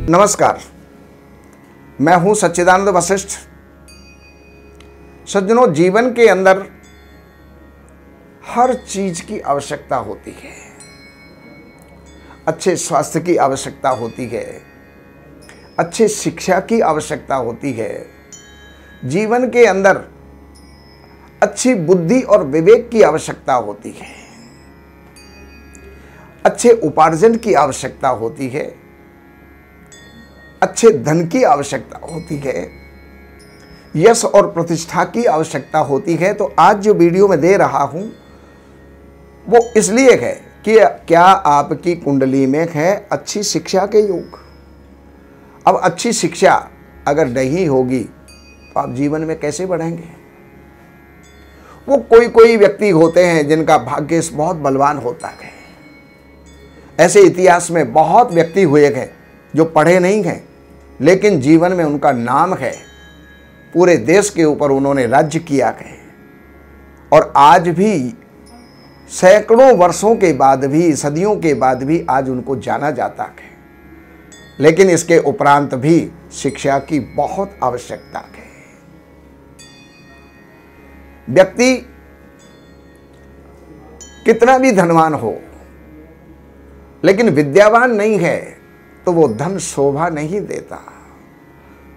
नमस्कार, मैं हूं सच्चिदानंद वशिष्ठ। सज्जनों, जीवन के अंदर हर चीज की आवश्यकता होती है। अच्छे स्वास्थ्य की आवश्यकता होती है, अच्छे शिक्षा की आवश्यकता होती है, जीवन के अंदर अच्छी बुद्धि और विवेक की आवश्यकता होती है, अच्छे उपार्जन की आवश्यकता होती है, अच्छे धन की आवश्यकता होती है, यश और प्रतिष्ठा की आवश्यकता होती है। तो आज जो वीडियो मैं दे रहा हूं वो इसलिए है कि क्या आपकी कुंडली में है अच्छी शिक्षा के योग। अब अच्छी शिक्षा अगर नहीं होगी तो आप जीवन में कैसे बढ़ेंगे। वो कोई व्यक्ति होते हैं जिनका भाग्य बहुत बलवान होता है। ऐसे इतिहास में बहुत व्यक्ति हुए हैं जो पढ़े नहीं हैं लेकिन जीवन में उनका नाम है, पूरे देश के ऊपर उन्होंने राज्य किया है और आज भी सैकड़ों वर्षों के बाद भी, सदियों के बाद भी आज उनको जाना जाता है। लेकिन इसके उपरांत भी शिक्षा की बहुत आवश्यकता है। व्यक्ति कितना भी धनवान हो लेकिन विद्यावान नहीं है तो वो धन शोभा नहीं देता।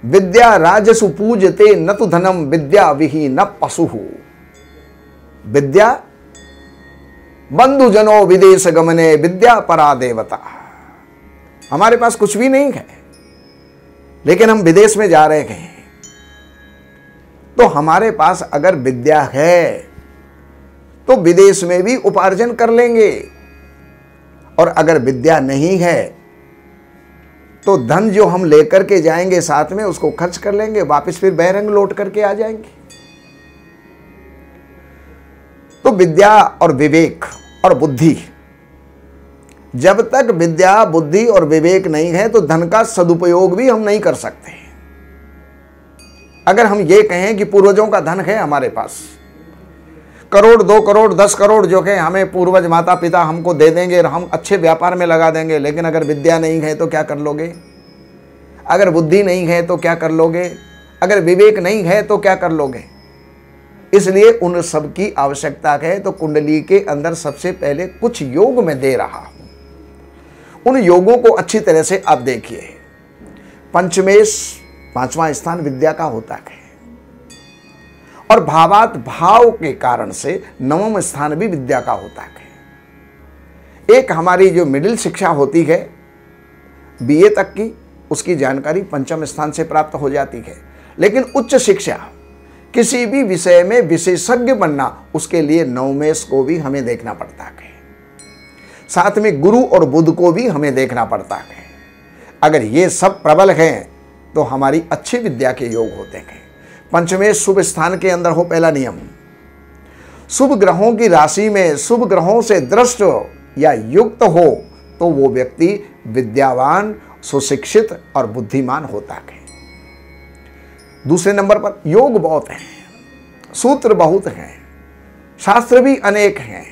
विद्या राजसु पूजते न तो धनम विद्या विहीन न पशुहु। विद्या बंधुजनो विदेश गमने विद्या परा देवता। हमारे पास कुछ भी नहीं है लेकिन हम विदेश में जा रहे हैं तो हमारे पास अगर विद्या है तो विदेश में भी उपार्जन कर लेंगे, और अगर विद्या नहीं है तो धन जो हम लेकर के जाएंगे साथ में उसको खर्च कर लेंगे, वापस फिर बहरंग लौट करके आ जाएंगे। तो विद्या और विवेक और बुद्धि, जब तक विद्या बुद्धि और विवेक नहीं है तो धन का सदुपयोग भी हम नहीं कर सकते। अगर हम ये कहें कि पूर्वजों का धन है हमारे पास, करोड़ 2 करोड़ 10 करोड़ जो है हमें पूर्वज माता पिता हमको दे देंगे और हम अच्छे व्यापार में लगा देंगे, लेकिन अगर विद्या नहीं है तो क्या कर लोगे। अगर बुद्धि नहीं है तो क्या कर लोगे। अगर विवेक नहीं है तो क्या कर लोगे। इसलिए उन सब की आवश्यकता है। तो कुंडली के अंदर सबसे पहले कुछ योग मैं दे रहा हूं। उन योगों को अच्छी तरह से आप देखिए। पंचमेश 5वां स्थान विद्या का होता है और भावात भाव के कारण से 9वां स्थान भी विद्या का होता है। एक हमारी जो मिडिल शिक्षा होती है बीए तक की, उसकी जानकारी 5वें स्थान से प्राप्त हो जाती है। लेकिन उच्च शिक्षा, किसी भी विषय में विशेषज्ञ बनना, उसके लिए नवमेश को भी हमें देखना पड़ता है। साथ में गुरु और बुध को भी हमें देखना पड़ता है। अगर ये सब प्रबल हैं तो हमारी अच्छी विद्या के योग होते हैं। पंचमेश शुभ स्थान के अंदर हो, पहला नियम। शुभ ग्रहों की राशि में शुभ ग्रहों से दृष्ट या युक्त हो तो वो व्यक्ति विद्यावान, सुशिक्षित और बुद्धिमान होता है। दूसरे नंबर पर योग बहुत हैं, सूत्र बहुत हैं, शास्त्र भी अनेक हैं,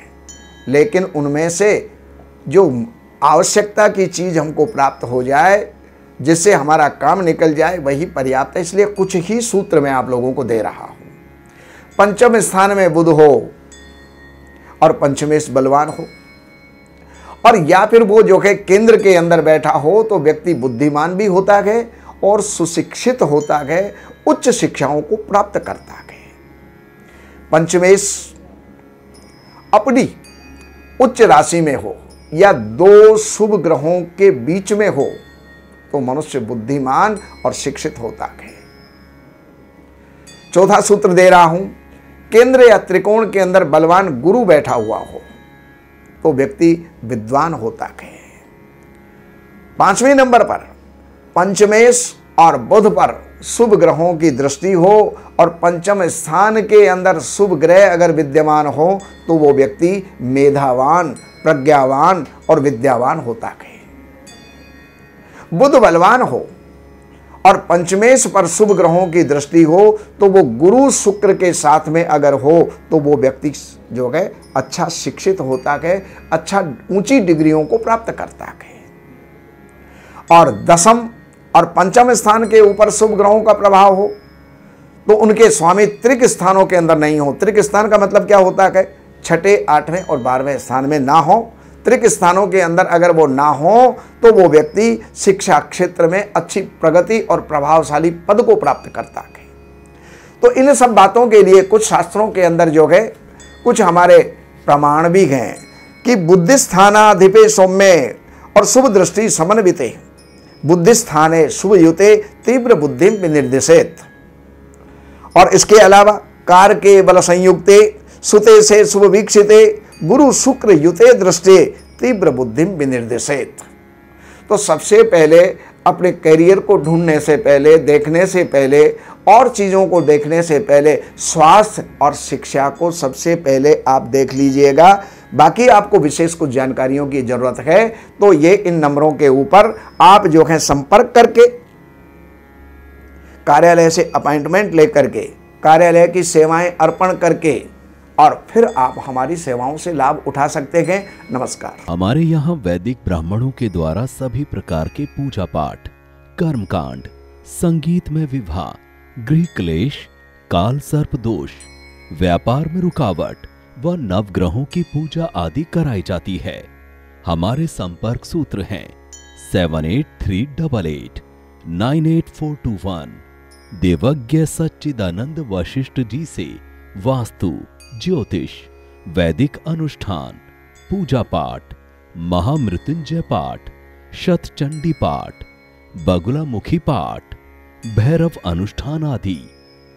लेकिन उनमें से जो आवश्यकता की चीज हमको प्राप्त हो जाए, जिससे हमारा काम निकल जाए, वही पर्याप्त है। इसलिए कुछ ही सूत्र मैं आप लोगों को दे रहा हूं। पंचम स्थान में बुध हो और पंचमेश बलवान हो, और या फिर वो जो है केंद्र के अंदर बैठा हो तो व्यक्ति बुद्धिमान भी होता है और सुशिक्षित होता है, उच्च शिक्षाओं को प्राप्त करता है। पंचमेश अपनी उच्च राशि में हो या 2 शुभ ग्रहों के बीच में हो तो मनुष्य बुद्धिमान और शिक्षित होता है। चौथा सूत्र दे रहा हूं, केंद्र या त्रिकोण के अंदर बलवान गुरु बैठा हुआ हो तो व्यक्ति विद्वान होता है। 5वें नंबर पर पंचमेश और बुध पर शुभ ग्रहों की दृष्टि हो और पंचम स्थान के अंदर शुभ ग्रह अगर विद्यमान हो तो वो व्यक्ति मेधावान, प्रज्ञावान और विद्यावान होता है। बुध बलवान हो और पंचमेश पर शुभ ग्रहों की दृष्टि हो तो वो गुरु शुक्र के साथ में अगर हो तो वो व्यक्ति जो है अच्छा शिक्षित होता है, अच्छा ऊंची डिग्रियों को प्राप्त करता है। और दसम और पंचम स्थान के ऊपर शुभ ग्रहों का प्रभाव हो तो उनके स्वामी त्रिक स्थानों के अंदर नहीं हो। त्रिक स्थान का मतलब क्या होता है? छठे, 8वें और 12वें स्थान में ना हो। त्रिक स्थानों के अंदर अगर वो ना हो तो वो व्यक्ति शिक्षा क्षेत्र में अच्छी प्रगति और प्रभावशाली पद को प्राप्त करता है। तो इन सब बातों के लिए कुछ शास्त्रों के अंदर जो है कुछ हमारे प्रमाण भी हैं कि बुद्धिस्थानाधिपे सौम्य और शुभ दृष्टि समन्विते बुद्धिस्थाने शुभ युते तीव्र बुद्धि विनिर्देशित। और इसके अलावा कार के बल संयुक्ते सुते से शुभ वीक्षिते गुरु शुक्र युते दृष्टि तीव्र बुद्धि विनिर्देशित। तो सबसे पहले अपने करियर को ढूंढने से पहले, देखने से पहले और चीज़ों को देखने से पहले स्वास्थ्य और शिक्षा को सबसे पहले आप देख लीजिएगा। बाकी आपको विशेष कुछ जानकारियों की ज़रूरत है तो ये इन नंबरों के ऊपर आप जो है संपर्क करके कार्यालय से अपॉइंटमेंट लेकर के कार्यालय की सेवाएं अर्पण करके और फिर आप हमारी सेवाओं से लाभ उठा सकते हैं। नमस्कार। हमारे यहाँ वैदिक ब्राह्मणों के द्वारा सभी प्रकार के पूजा पाठ, कर्मकांड, संगीत में विवाह, गृह क्लेश, काल सर्प दोष, व्यापार में रुकावट व नवग्रहों की पूजा आदि कराई जाती है। हमारे संपर्क सूत्र हैं 7838 98421। देवज्ञ सच्चिदानंद वशिष्ठ जी से वास्तु, ज्योतिष, वैदिक अनुष्ठान, पूजा पाठ, महामृत्युंजय पाठ, शतचंडी पाठ, बगुलामुखी पाठ, भैरव अनुष्ठान आदि,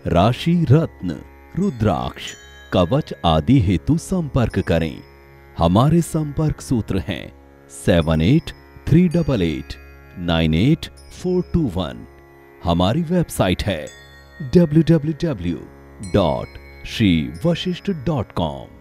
राशि रत्न, रुद्राक्ष, कवच आदि हेतु संपर्क करें। हमारे संपर्क सूत्र हैं 7838 98421। हमारी वेबसाइट है www.shrivashishth.com।